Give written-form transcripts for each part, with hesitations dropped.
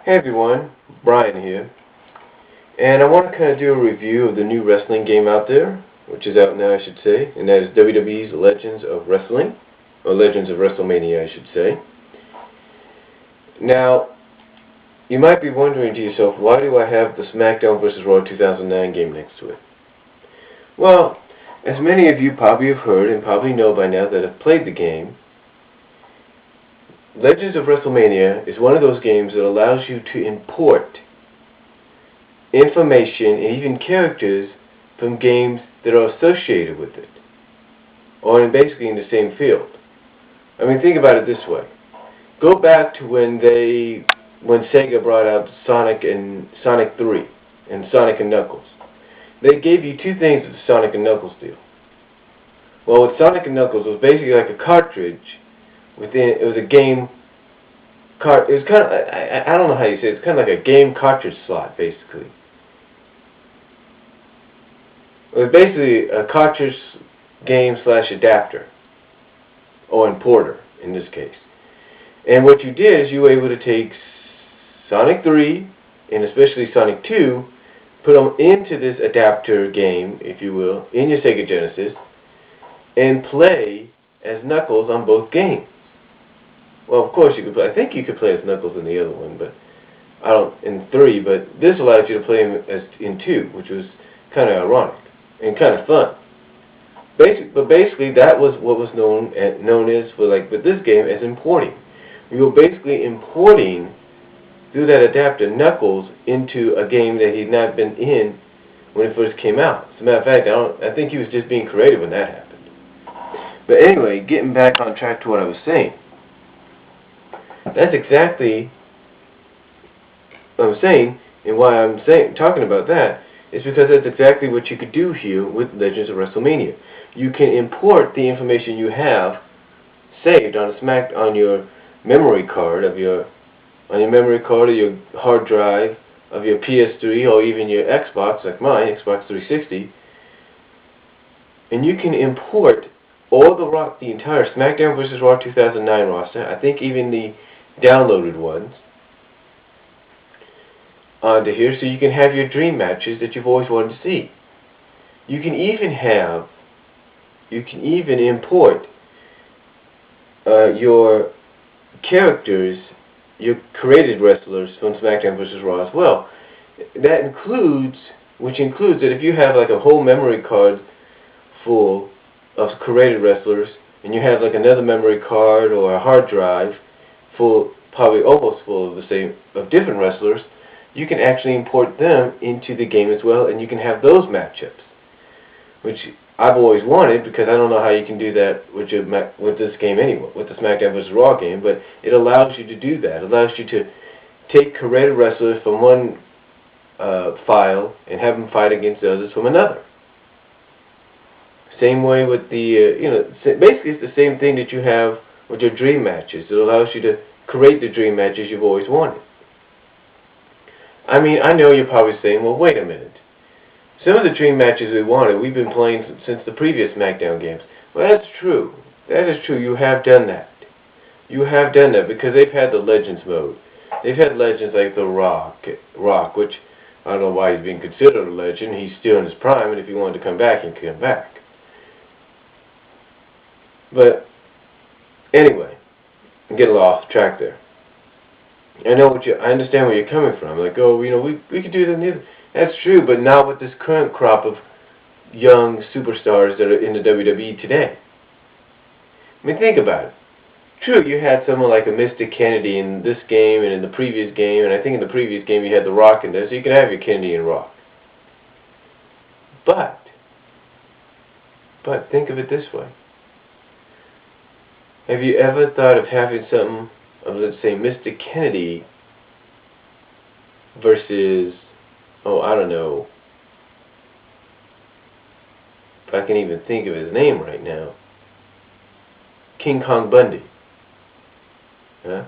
Hey everyone, Brian here, and I want to kind of do a review of the new wrestling game out there, which is out now I should say, and that is WWE's Legends of Wrestling, or Legends of Wrestlemania I should say. Now, you might be wondering to yourself, why do I have the SmackDown vs. Raw 2009 game next to it? Well, as many of you probably have heard and probably know by now that have played the game, Legends of WrestleMania is one of those games that allows you to import information and even characters from games that are associated with it, or basically in the same field. I mean, think about it this way. Go back to when Sega brought out Sonic 3 and Sonic and Knuckles. They gave you two things with the Sonic and Knuckles deal. Well, with Sonic and Knuckles, it was basically like a cartridge. It was a game cart. It was kind of, I don't know how you say it. It's kind of like a game cartridge slot, basically. It was basically a cartridge game / adapter, or importer in this case. And what you did is you were able to take Sonic 3 and especially Sonic 2, put them into this adapter game, if you will, in your Sega Genesis, and play as Knuckles on both games. Well, of course you could play. I think you could play as Knuckles in the other one, but I don't in 3. But this allows you to play him as in 2, which was kind of ironic and kind of fun. But basically, that was what was known as with this game as importing. You were basically importing through that adapter Knuckles into a game that he'd not been in when it first came out. As a matter of fact, I think he was just being creative when that happened. But anyway, getting back on track to what I was saying. That's exactly what I'm saying, and why I'm talking about that is because that's exactly what you could do here with Legends of WrestleMania. You can import the information you have saved on your memory card of your memory card or your hard drive of your PS3 or even your Xbox, like mine, Xbox 360, and you can import all the entire SmackDown vs. Raw 2009 roster. I think even the downloaded ones onto here, so you can have your dream matches that you've always wanted to see. You can even import your characters, your created wrestlers from SmackDown vs. Raw as well. That includes that if you have like a whole memory card full of created wrestlers, and you have like another memory card or a hard drive full, probably almost full of different wrestlers, you can actually import them into the game as well, and you can have those matchups, which I've always wanted, because I don't know how you can do that with this game anyway, with the SmackDown vs. Raw game, but it allows you to do that. It allows you to take created wrestlers from one file and have them fight against others from another. Same way with the, basically it's the same thing that you have with your dream matches. It allows you to create the dream matches you've always wanted. I mean, I know you're probably saying, well, wait a minute. Some of the dream matches we wanted, we've been playing since the previous SmackDown games. Well, that's true. That is true. You have done that. You have done that because they've had the Legends mode. They've had legends like The Rock, which I don't know why he's being considered a legend. He's still in his prime, and if he wanted to come back, he could come back. But anyway, I'm getting a little off track there. I understand where you're coming from. Like, oh, we could do that. And that's true, but not with this current crop of young superstars that are in the WWE today. I mean, think about it. True, you had someone like a Mr. Kennedy in this game and in the previous game, and I think in the previous game you had The Rock in there, so you could have your Kennedy and Rock. But think of it this way. Have you ever thought of having something of, let's say, Mr. Kennedy versus, I don't know, if I can even think of his name right now, King Kong Bundy. Huh?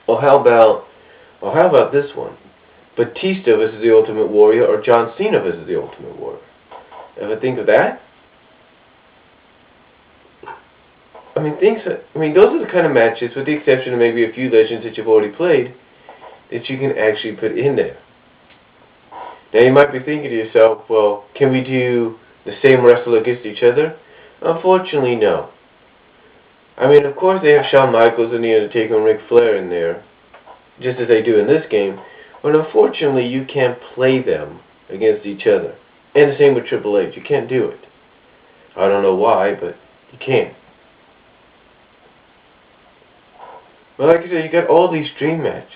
Or how about this one? Batista versus the Ultimate Warrior, or John Cena versus the Ultimate Warrior. Ever think of that? I mean, those are the kind of matches, with the exception of maybe a few legends that you've already played, that you can actually put in there. Now you might be thinking to yourself, well, can we do the same wrestler against each other? Unfortunately, no. I mean, of course they have Shawn Michaels and The Undertaker and Ric Flair in there, just as they do in this game, but unfortunately you can't play them against each other. And the same with Triple H, you can't do it. I don't know why, but you can't. But like I said, you got all these dream matches.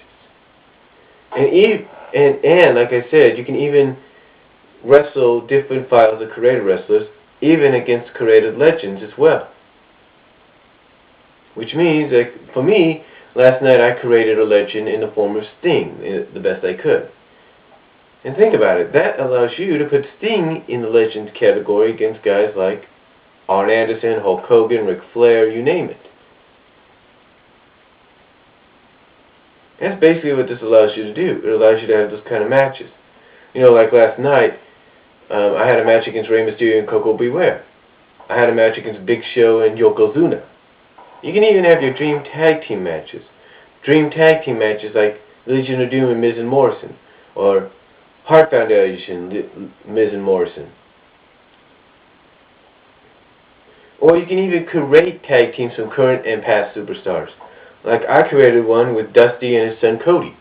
And like I said, you can even wrestle different files of created wrestlers, even against created legends as well. Which means that, for me, last night I created a legend in the form of Sting, the best I could. And think about it, that allows you to put Sting in the legends category against guys like Arn Anderson, Hulk Hogan, Ric Flair, you name it. That's basically what this allows you to do. It allows you to have those kind of matches. You know, like last night, I had a match against Rey Mysterio and Coco Beware. I had a match against Big Show and Yokozuna. You can even have your dream tag team matches. Dream tag team matches like Legion of Doom and Miz and Morrison. Or Heart Foundation, Miz and Morrison. Or you can even create tag teams from current and past superstars. Like I created one with Dusty and his son Cody.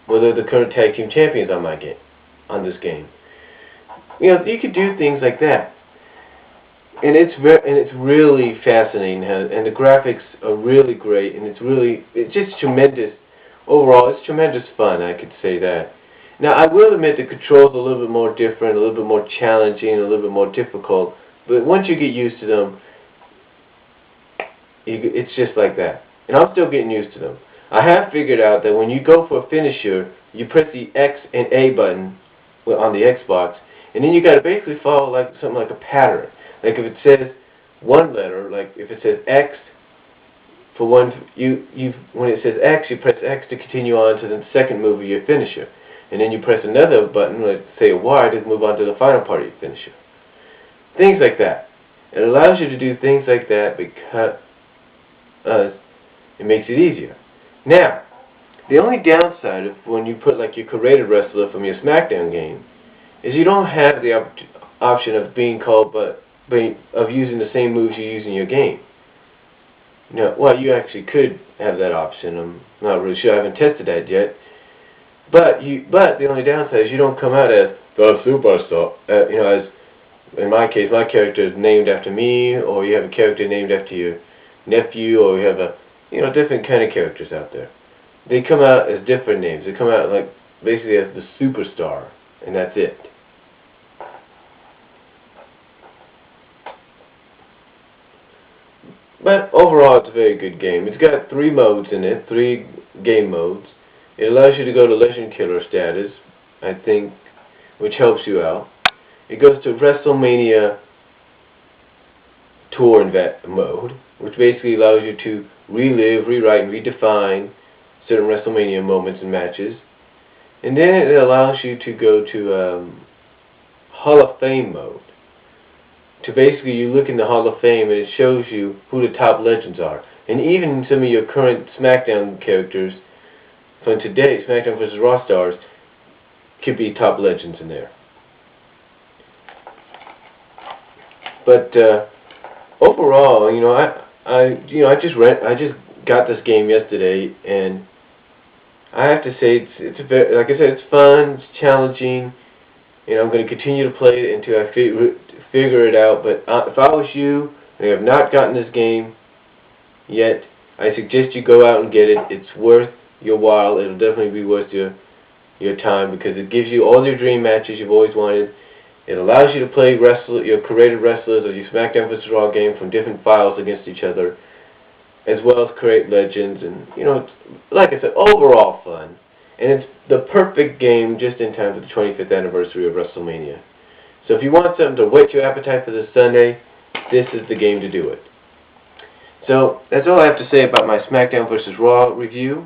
Well, they're the current tag team champions on this game. You know, you could do things like that. And it's really fascinating, and the graphics are really great, and it's just tremendous. Overall, it's tremendous fun, I could say that. Now, I will admit the controls are a little bit more different, a little bit more challenging, a little bit more difficult, but once you get used to them, it's just like that. And I'm still getting used to them. I have figured out that when you go for a finisher, you press the X and A button on the Xbox, and then you got to basically follow something like a pattern. Like if it says one letter, like if it says X for one, when it says X, you press X to continue on to the second move of your finisher, and then you press another button, like say a Y, to move on to the final part of your finisher. Things like that. It allows you to do things like that because it makes it easier. Now, the only downside of when you put like your created wrestler from your SmackDown game is you don't have the option of being called, of using the same moves you use in your game. No, well, you actually could have that option. I'm not really sure. I haven't tested that yet. But the only downside is you don't come out as the superstar. As in my case, my character is named after me, or you have a character named after your nephew, or you have different kind of characters out there. They come out as different names. They come out like basically as the superstar, and that's it. But overall, it's a very good game. It's got 3 modes in it, 3 game modes. It allows you to go to Legend Killer status, I think, which helps you out. It goes to Wrestlemania Tour mode, which basically allows you to relive, rewrite, and redefine certain WrestleMania moments and matches. And then it allows you to go to Hall of Fame mode. To basically, you look in the Hall of Fame and it shows you who the top legends are. And even some of your current SmackDown characters from today, SmackDown vs. Raw stars, could be top legends in there. But overall, I just got this game yesterday, and I have to say it's like I said, it's fun, it's challenging. I'm going to continue to play it until I figure it out. But if I was you and you have not gotten this game yet, I suggest you go out and get it. It's worth your while. It'll definitely be worth your time, because it gives you all your dream matches you've always wanted. It allows you to play your created wrestlers or your SmackDown vs. Raw game from different files against each other, as well as create legends. And like I said, overall fun. And it's the perfect game just in time for the 25th anniversary of WrestleMania. So if you want something to whet your appetite for this Sunday, this is the game to do it. So that's all I have to say about my SmackDown vs. Raw review.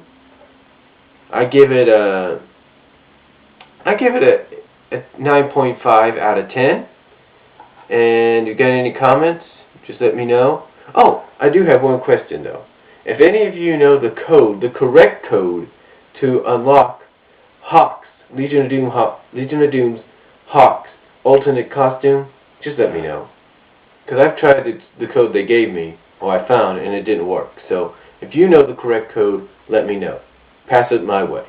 I give it a 9.5 out of 10. And if you got any comments, just let me know. Oh, I do have one question though. If any of you know the code, the correct code to unlock Hawk's Legion of Doom's Hawk's alternate costume, just let me know. Because I've tried the code they gave me, or I found, and it didn't work. So if you know the correct code, let me know. Pass it my way.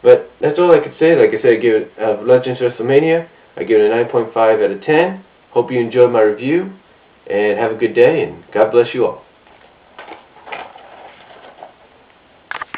But that's all I could say. Like I said, I give it Legends Wrestlemania. I give it a 9.5 out of 10. Hope you enjoyed my review, and have a good day, and God bless you all.